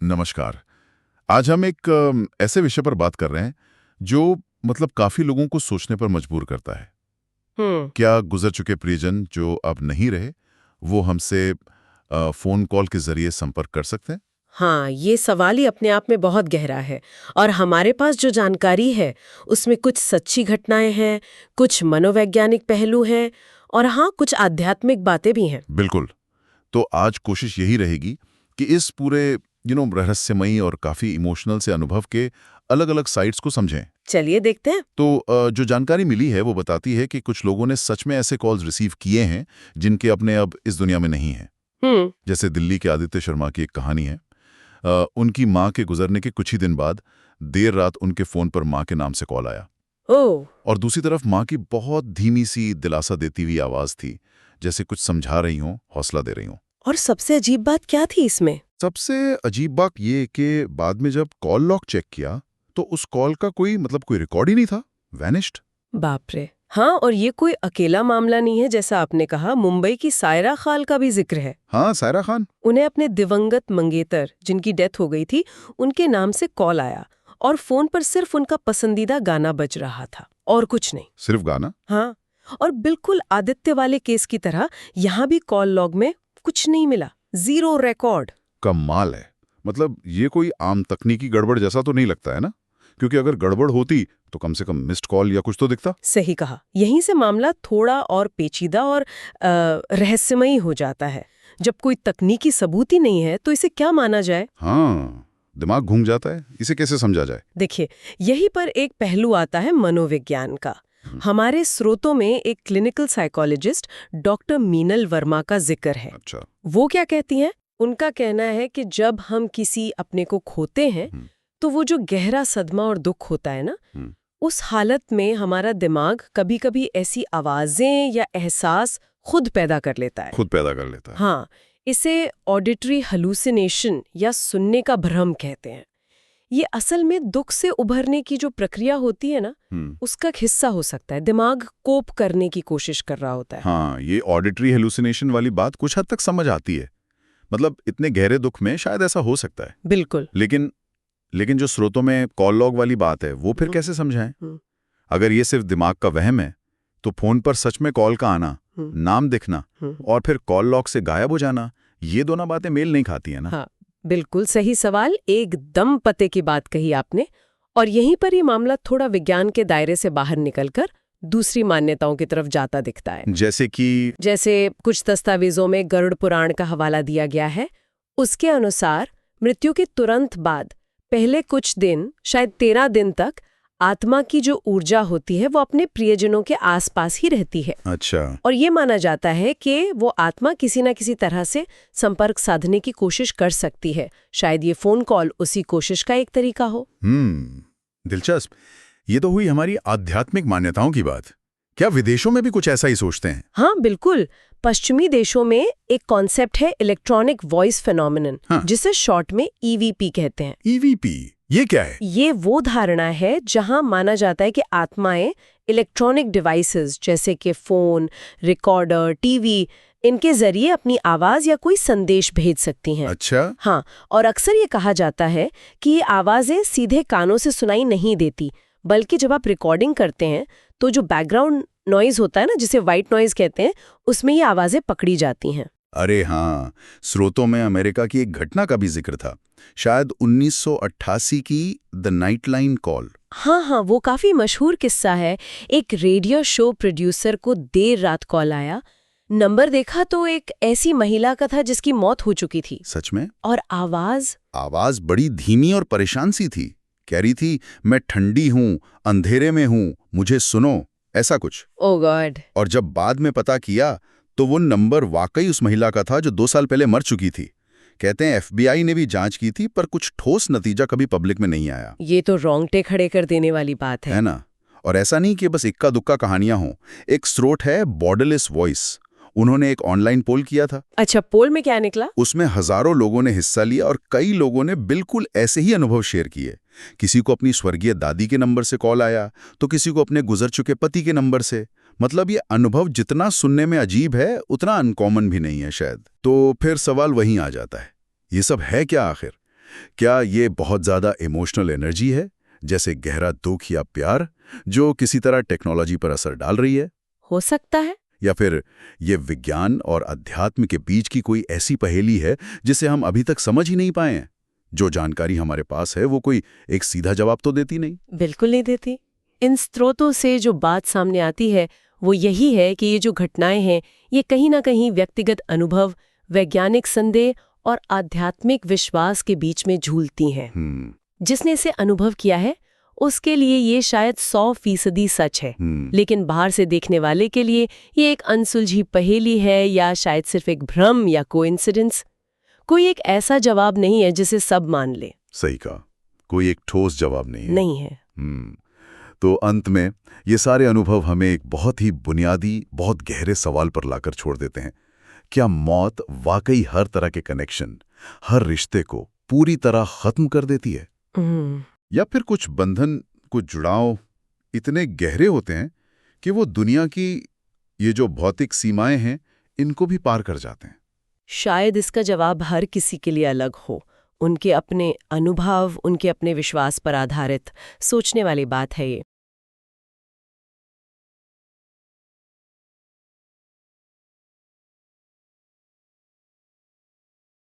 नमस्कार। आज हम एक ऐसे विषय पर बात कर रहे हैं जो मतलब काफी लोगों को सोचने पर मजबूर करता है। क्या गुजर चुके प्रियजन जो अब नहीं रहे वो हमसे फोन कॉल के जरिए संपर्क कर सकते हैं? हाँ, ये सवाल ही अपने आप में बहुत गहरा है। और हमारे पास जो जानकारी है उसमें कुछ सच्ची घटनाएं हैं, कुछ मनोवैज्ञानिक पहलू हैं और हाँ, कुछ आध्यात्मिक बातें भी हैं। बिल्कुल। तो आज कोशिश यही रहेगी कि इस पूरे रहस्यमयी और काफी इमोशनल से अनुभव के अलग-अलग साइड्स को समझें। चलिए देखते हैं। तो जो जानकारी मिली है वो बताती है कि कुछ लोगों ने सच में ऐसे कॉल्स रिसीव किए हैं जिनके अपने अब इस दुनिया में नहीं हैं। जैसे दिल्ली के आदित्य शर्मा की एक कहानी है। उनकी माँ के गुजरने के कुछ ही दिन बाद देर रात उनके फोन पर माँ के नाम से कॉल आया। ओह, और दूसरी तरफ माँ की बहुत धीमी सी दिलासा देती हुई आवाज थी, जैसे कुछ समझा रही हो, हौसला दे रही हो। और सबसे अजीब बात क्या थी इसमें? सबसे अजीब बात ये कि बाद में जब कॉल लॉग चेक किया तो उस कॉल का कोई रिकॉर्ड ही नहीं था। वैनिश्ड। बाप रे। हाँ, और ये कोई अकेला मामला नहीं है। जैसा आपने कहा, मुंबई की सायरा खान का भी जिक्र है। हाँ, सायरा खान। उन्हें अपने दिवंगत मंगेतर, जिनकी डेथ हो गई थी, उनके नाम से कॉल आया और फोन पर सिर्फ उनका पसंदीदा गाना बज रहा था और कुछ नहीं। सिर्फ गाना? हाँ, और बिल्कुल आदित्य वाले केस की तरह यहाँ भी कॉल लॉग में कुछ नहीं मिला, जीरो रिकॉर्ड। कमाल है। ये कोई आम तकनीकी गड़बड़ जैसा तो नहीं लगता है ना? क्योंकि अगर गड़बड़ होती तो कम से कम मिस्ड कॉल या कुछ तो दिखता। सही कहा। यहीं से मामला थोड़ा और पेचीदा और रहस्यमयी हो जाता है। जब कोई तकनीकी सबूत ही नहीं है तो इसे क्या माना जाए? हाँ, दिमाग घूम जाता है। इसे कैसे समझा जाए? देखिए, यहीं पर एक पहलू आता है मनोविज्ञान का। हमारे स्रोतों में एक clinical psychologist doctor Meenal Verma का जिक्र है। अच्छा। वो क्या कहती हैं? उनका कहना है कि जब हम किसी अपने को खोते हैं तो वो जो गहरा सदमा और दुख होता है ना, उस हालत में हमारा दिमाग कभी-कभी ऐसी आवाजें या एहसास खुद पैदा कर लेता है। खुद पैदा कर लेता है। हाँ, इसे ऑडिटरी हेलुसिनेशन या सुनने का भ्रम कहते हैं। ये असल में दुख से उभरने की जो प्रक्रिया होती है ना, उसका हिस्सा हो सकता है। दिमाग कोप करने की कोशिश कर रहा होता है। हाँ, ये ऑडिटरी हेलुसिनेशन वाली बात कुछ हद तक समझ आती है। इतने गहरे दुख में शायद ऐसा हो सकता है। बिल्कुल। लेकिन जो स्रोतों में कॉल लॉग वाली बात है वो फिर कैसे समझाएं? अगर ये सिर्फ दिमाग का वहम है तो फोन पर सच में कॉल का आना, नाम दिखना और फिर कॉल लॉग से गायब हो जाना, ये दोनों बातें मेल नहीं खाती है ना? हाँ, बिल्कुल सही सवाल, एकदम पते की बात कही आपने। और यहीं पर ये मामला थोड़ा विज्ञान के दायरे से बाहर निकलकर दूसरी मान्यताओं की तरफ जाता दिखता है। जैसे कुछ दस्तावेजों में गरुड़ पुराण का हवाला दिया गया है। उसके अनुसार मृत्यु के तुरंत बाद पहले कुछ दिन, शायद 13 दिन तक, आत्मा की जो ऊर्जा होती है वो अपने प्रियजनों के आसपास ही रहती है। अच्छा। और ये माना जाता है कि वो आत्मा किसी न किसी तरह से संपर्क साधने की कोशिश कर सकती है। शायद ये फोन कॉल उसी कोशिश का एक तरीका हो। दिलचस्प। ये तो हुई हमारी आध्यात्मिक मान्यताओं की बात। क्या विदेशों में भी कुछ ऐसा ही सोचते हैं? हाँ, बिल्कुल। पश्चिमी देशों में एक कॉन्सेप्ट है इलेक्ट्रॉनिक वॉइस फेनोमेनन, जिसे शॉर्ट में ईवीपी कहते हैं। ईवीपी, ये क्या है? ये वो धारणा है जहां माना जाता है कि आत्माएं इलेक्ट्रॉनिक डिवाइसेस जैसे कि फोन, रिकॉर्डर, टीवी, इनके जरिए अपनी आवाज या कोई संदेश भेज सकती हैं। अच्छा। हाँ, और अक्सर ये कहा जाता है कि ये आवाजें सीधे कानों से सुनाई नहीं देती, बल्कि जब आप रिकॉर्डिंग करते हैं तो जो बैकग्राउंड नॉइज होता है ना, जिसे व्हाइट नॉइज कहते हैं, उसमें ये आवाजें पकड़ी जाती हैं। अरे हाँ, स्रोतों में अमेरिका की एक घटना का भी जिक्र था, शायद 1988 की द नाइट लाइन कॉल। हाँ, वो काफी मशहूर किस्सा है। एक रेडियो शो प्रोड्यूसर को देर रात कॉल आया। नंबर देखा तो एक ऐसी महिला का था जिसकी मौत हो चुकी थी। सच में? और आवाज बड़ी धीमी और परेशान सी थी। कह रही थी, मैं ठंडी हूँ, अंधेरे में हूँ, मुझे सुनो, ऐसा कुछ। ओह गॉड। और जब बाद में पता किया तो वो नंबर वाकई उस महिला का था जो 2 साल पहले मर चुकी थी। कहते हैं FBI ने भी जांच की थी पर कुछ ठोस नतीजा कभी पब्लिक में नहीं आया। ये तो रोंगटे खड़े कर देने वाली बात है ना? और ऐसा नहीं कि बस इक्का दुक्का कहानियां हों। एक स्रोत है बॉर्डरलेस वॉइस, उन्होंने एक ऑनलाइन पोल किया था। अच्छा, पोल में क्या निकला? उसमें हजारों लोगों ने हिस्सा लिया और कई लोगों ने बिल्कुल ऐसे ही अनुभव शेयर किए। किसी को अपनी स्वर्गीय दादी के नंबर से कॉल आया तो किसी को अपने गुजर चुके पति के नंबर से। ये अनुभव जितना सुनने में अजीब है उतना अनकॉमन भी नहीं है शायद। तो फिर सवाल वहीं आ जाता है, ये सब है क्या आखिर? क्या ये बहुत ज़्यादा इमोशनल एनर्जी है, जैसे गहरा दुख या प्यार, जो किसी तरह टेक्नोलॉजी पर असर डाल रही है? हो सकता है। या फिर ये विज्ञान और अध्यात्म के बीच की कोई ऐसी पहेली है जिसे हम अभी तक समझ ही नहीं पाए हैं? जो जानकारी हमारे पास है वो कोई एक सीधा जवाब तो देती नहीं। बिल्कुल नहीं देती। इन स्रोतों से जो बात सामने आती है वो यही है कि ये जो घटनाएं हैं ये कहीं ना कहीं व्यक्तिगत अनुभव, वैज्ञानिक संदेह और आध्यात्मिक विश्वास के बीच में झूलती हैं। जिसने इसे अनुभव किया है उसके लिए ये शायद 100% सच है, लेकिन बाहर से देखने वाले के लिए ये एक अनसुलझी पहेली है या शायद सिर्फ एक भ्रम या कोइंसिडेंस। कोई एक ऐसा जवाब नहीं है जिसे सब मान ले। सही कहा, कोई एक ठोस जवाब नहीं है। नहीं है। तो अंत में ये सारे अनुभव हमें एक बहुत ही बुनियादी, बहुत गहरे सवाल पर लाकर छोड़ देते हैं। क्या मौत वाकई हर तरह के कनेक्शन, हर रिश्ते को पूरी तरह खत्म कर देती है? या फिर कुछ बंधन, कुछ जुड़ाव इतने गहरे होते हैं कि वो दुनिया की ये जो भौतिक सीमाएं हैं इनको भी पार कर जाते हैं? शायद इसका जवाब हर किसी के लिए अलग हो। उनके अपने अनुभव, उनके अपने विश्वास पर आधारित सोचने वाली बात है ये।